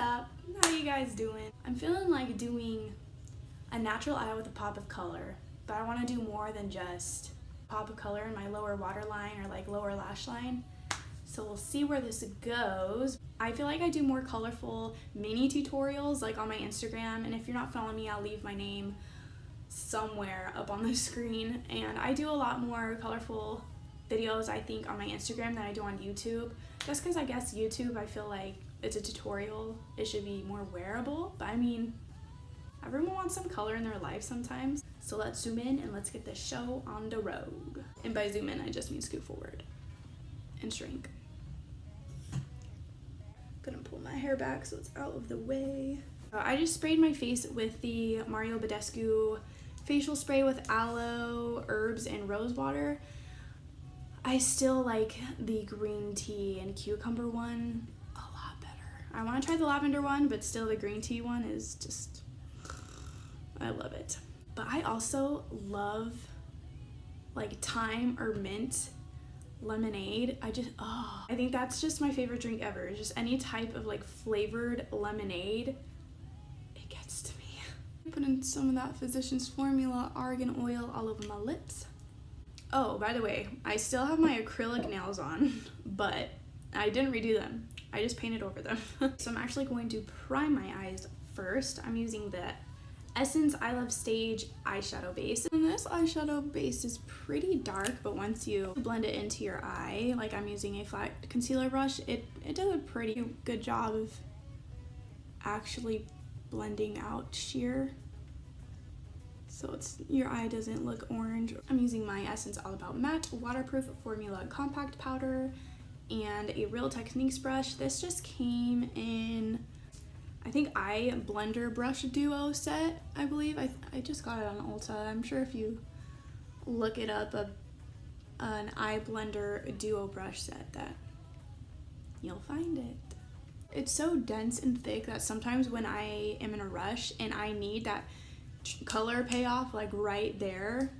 up? How you guys doing? I'm feeling like doing a natural eye with a pop of color, but I want to do more than just pop of color in my lower waterline or like lower lash line. So we'll see where this goes. I feel like I do more colorful mini tutorials like on my Instagram, and if you're not following me, I'll leave my name somewhere up on the screen. And I do a lot more colorful videos, I think, on my Instagram than I do on YouTube, just because I guess YouTube, I feel like it's a tutorial, it should be more wearable, but I mean, everyone wants some color in their life sometimes. So let's zoom in and let's get this show on the road. And by zoom in, I just mean scoot forward and shrink. Gonna pull my hair back so it's out of the way. I just sprayed my face with the Mario Badescu facial spray with aloe, herbs, and rose water. I still like the green tea and cucumber one a lot better. I want to try the lavender one, but still the green tea one is just, I love it. But I also love like thyme or mint lemonade. I think that's just my favorite drink ever. It's just any type of like flavored lemonade. It gets to me. Put in some of that Physicians Formula argan oil all over my lips. Oh, by the way, I still have my acrylic nails on, but I didn't redo them. I just painted over them. So I'm actually going to prime my eyes first. I'm using the Essence I Love Stage eyeshadow base. And this eyeshadow base is pretty dark, but once you blend it into your eye, like I'm using a flat concealer brush, it does a pretty good job of actually blending out sheer. So your eye doesn't look orange. I'm using my Essence All About Matte Waterproof Formula Compact Powder and a Real Techniques brush. This just came in, I think, eye blender brush duo set, I believe. I just got it on Ulta. I'm sure if you look it up, an eye blender duo brush set, that you'll find it. It's so dense and thick that sometimes when I am in a rush and I need that color payoff like right there,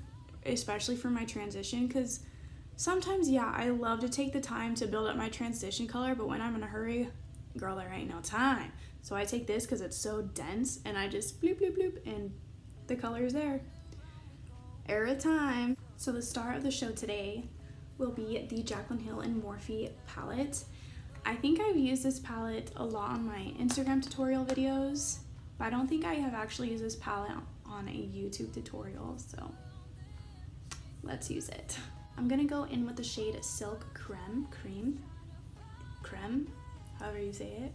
especially for my transition, because sometimes, yeah, I love to take the time to build up my transition color, but when I'm in a hurry, girl, there ain't no time. So I take this because it's so dense and I just bloop bloop bloop and the color is there every time. So the star of the show today will be the Jaclyn Hill and Morphe palette. I think I've used this palette a lot on my Instagram tutorial videos, but I don't think I have actually used this palette on a YouTube tutorial, so let's use it. I'm gonna go in with the shade Silk Creme, however you say it.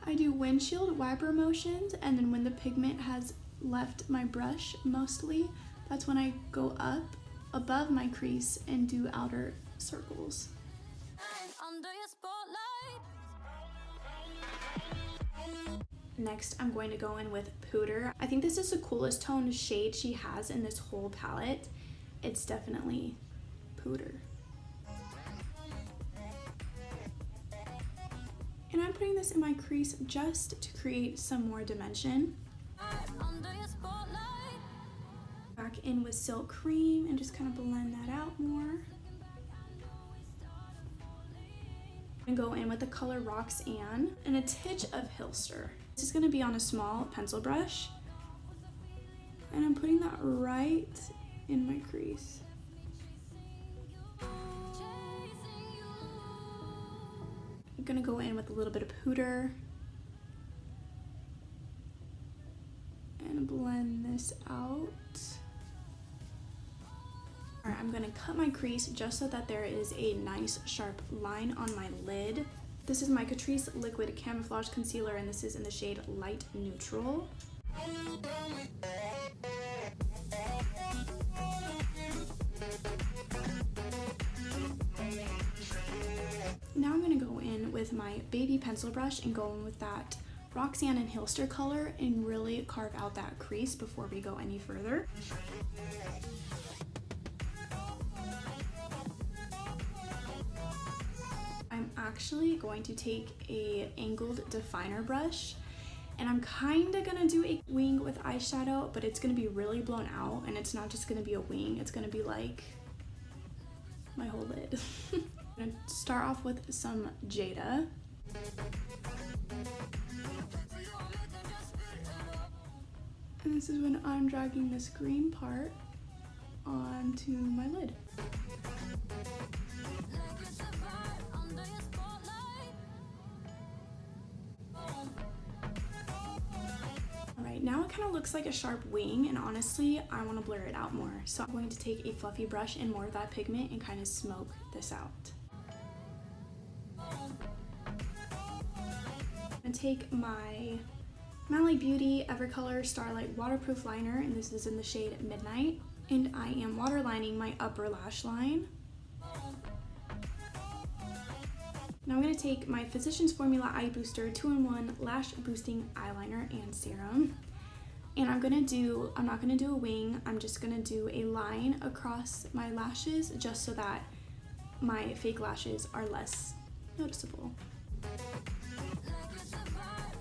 I do windshield wiper motions, and then when the pigment has left my brush mostly, that's when I go up above my crease and do outer circles. Next, I'm going to go in with Pooter. I think this is the coolest toned shade she has in this whole palette. It's definitely Pooter. And I'm putting this in my crease just to create some more dimension. Back in with Silk Cream and just kind of blend that out more. And go in with the color Roxanne and a titch of Hilster. This is going to be on a small pencil brush, and I'm putting that right in my crease. I'm going to go in with a little bit of Pooter and blend this out. Alright, I'm going to cut my crease just so that there is a nice sharp line on my lid. This is my Catrice Liquid Camouflage Concealer, and this is in the shade Light Neutral. Now I'm going to go in with my baby pencil brush and go in with that Roxanne and Hilster color and really carve out that crease before we go any further. I'm actually going to take a angled definer brush, and I'm kind of going to do a wing with eyeshadow, but it's going to be really blown out, and it's not just going to be a wing, it's going to be like my whole lid. I'm going to start off with some Jada. And this is when I'm dragging this green part onto my lid. Alright, now it kind of looks like a sharp wing, and honestly, I want to blur it out more. So I'm going to take a fluffy brush and more of that pigment and kind of smoke this out. I'm going to take my Mally Beauty Evercolor Starlight Waterproof Liner, and this is in the shade Midnight. And I am waterlining my upper lash line. Now I'm going to take my Physicians Formula Eye Booster 2-in-1 Lash Boosting Eyeliner and Serum. And I'm not going to do a wing, I'm just going to do a line across my lashes just so that my fake lashes are less noticeable.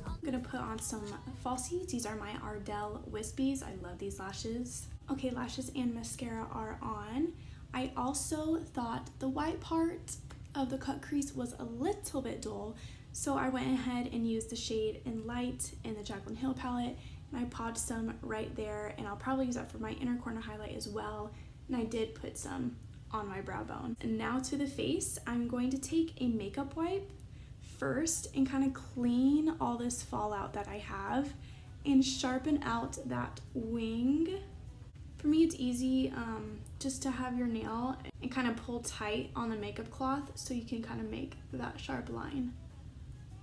I'm going to put on some falsies. These are my Ardell wispies. I love these lashes. Okay, lashes and mascara are on. I also thought the white part of the cut crease was a little bit dull, so I went ahead and used the shade in Light in the Jaclyn Hill palette, and I popped some right there, and I'll probably use that for my inner corner highlight as well, and I did put some on my brow bone. And now to the face, I'm going to take a makeup wipe first and kind of clean all this fallout that I have and sharpen out that wing. For me, it's easy just to have your nail and kind of pull tight on the makeup cloth so you can kind of make that sharp line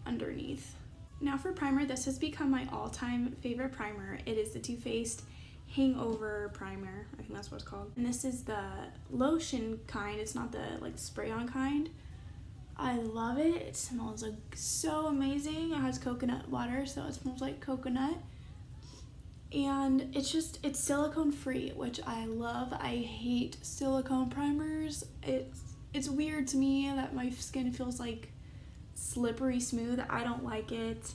underneath. Now for primer, this has become my all-time favorite primer. It is the Too Faced Hangover Primer. I think that's what it's called. And this is the lotion kind. It's not the like spray-on kind. I love it. It smells like so amazing. It has coconut water, so it smells like coconut. And it's silicone free, which I love. I hate silicone primers. It's weird to me that my skin feels like slippery smooth. I don't like it.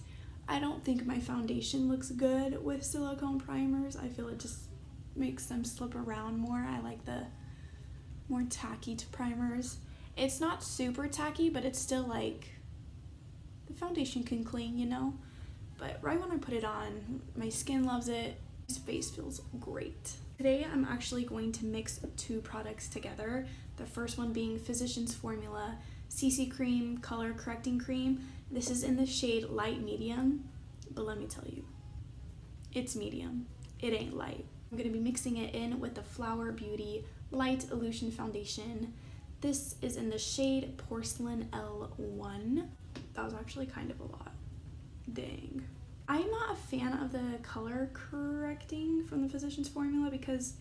I don't think my foundation looks good with silicone primers. I feel it just makes them slip around more. I like the more tacky primers. It's not super tacky, but it's still like the foundation can cling, you know? But right when I put it on, my skin loves it. My face feels great. Today, I'm actually going to mix two products together. The first one being Physicians Formula CC Cream Color Correcting Cream. This is in the shade Light Medium, but let me tell you, it's medium. It ain't light. I'm going to be mixing it in with the Flower Beauty Light Illusion Foundation. This is in the shade Porcelain L1. That was actually kind of a lot. Dang. I'm not a fan of the color correcting from the Physicians Formula because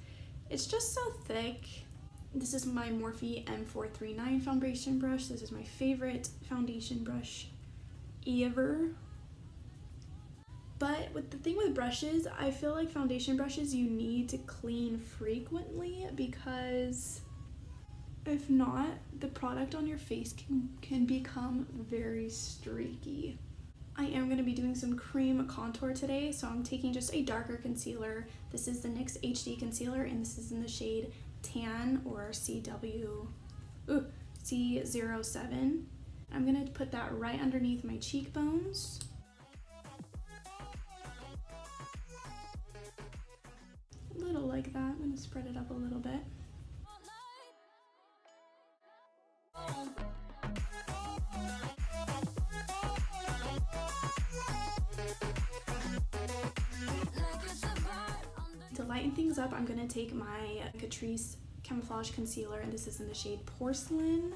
it's just so thick. This is my Morphe M439 foundation brush. This is my favorite foundation brush ever. But with the thing with brushes, I feel like foundation brushes you need to clean frequently because if not, the product on your face can become very streaky. I am going to be doing some cream contour today, so I'm taking just a darker concealer. This is the NYX HD concealer, and this is in the shade Tan or C07. I'm going to put that right underneath my cheekbones. A little like that. I'm going to spread it up a little bit. To lighten things up, I'm going to take my Catrice Camouflage Concealer, and this is in the shade Porcelain.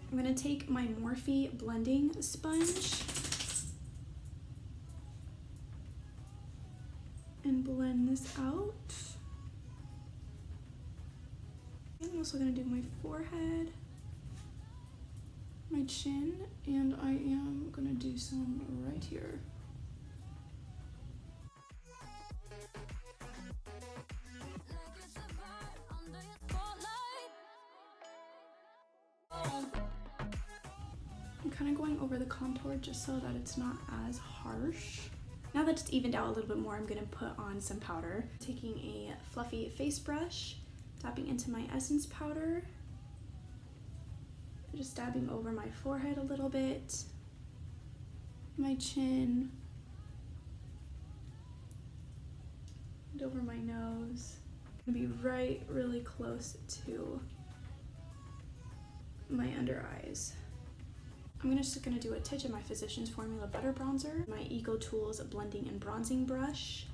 I'm going to take my Morphe blending sponge and blend this out. I'm also going to do my forehead, my chin, and I am going to do some right here. I'm kind of going over the contour just so that it's not as harsh. Now that it's evened out a little bit more, I'm going to put on some powder. Taking a fluffy face brush, tapping into my Essence powder, just dabbing over my forehead a little bit, my chin, and over my nose. I'm gonna be right really close to my under eyes. I'm just gonna do a touch of my Physicians Formula Butter Bronzer, my Eco Tools Blending and Bronzing Brush.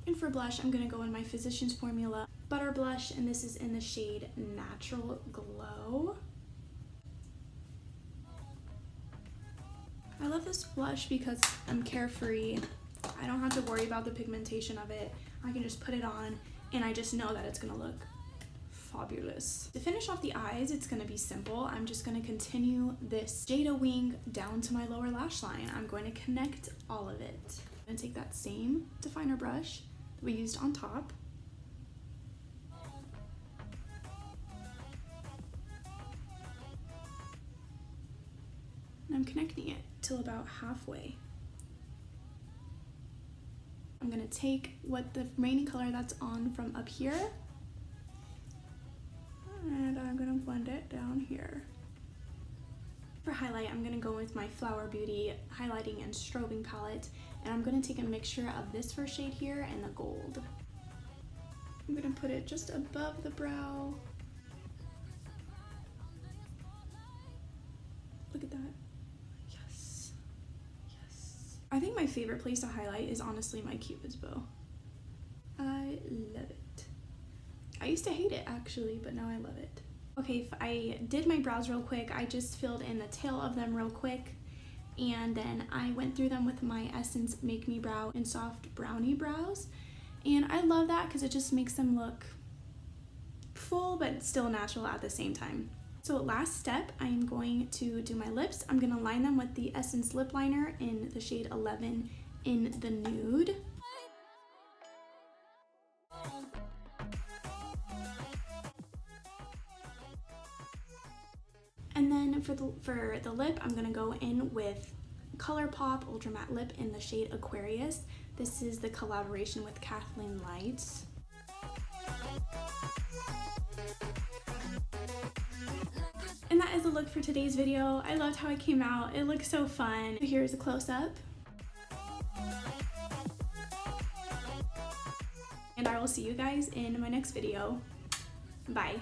And for blush, I'm gonna go in my Physicians Formula Butter Blush, and this is in the shade Natural Glow. I love this blush because I'm carefree. I don't have to worry about the pigmentation of it. I can just put it on and I just know that it's gonna look fabulous. To finish off the eyes, it's gonna be simple. I'm just gonna continue this Jada wing down to my lower lash line. I'm going to connect all of it. I'm gonna take that same definer brush that we used on top. And I'm connecting it till about halfway. I'm gonna take what the remaining color that's on from up here, and I'm gonna blend it down here. For highlight, I'm gonna go with my Flower Beauty highlighting and strobing palette, and I'm gonna take a mixture of this first shade here and the gold. I'm gonna put it just above the brow. Look at that. Yes. Yes. I think my favorite place to highlight is honestly my Cupid's bow. I love it. I used to hate it actually, but now I love it. Okay, I did my brows real quick. I just filled in the tail of them real quick, and then I went through them with my Essence Make Me Brow in Soft Brownie Brows, and I love that because it just makes them look full but still natural at the same time. So last step, I am going to do my lips. I'm going to line them with the Essence Lip Liner in the shade 11 in the nude. And then for the lip, I'm gonna go in with Colourpop Ultra Matte Lip in the shade Aquarius. This is the collaboration with Kathleen Lights. And that is the look for today's video. I loved how it came out. It looks so fun. Here's a close-up. And I will see you guys in my next video. Bye.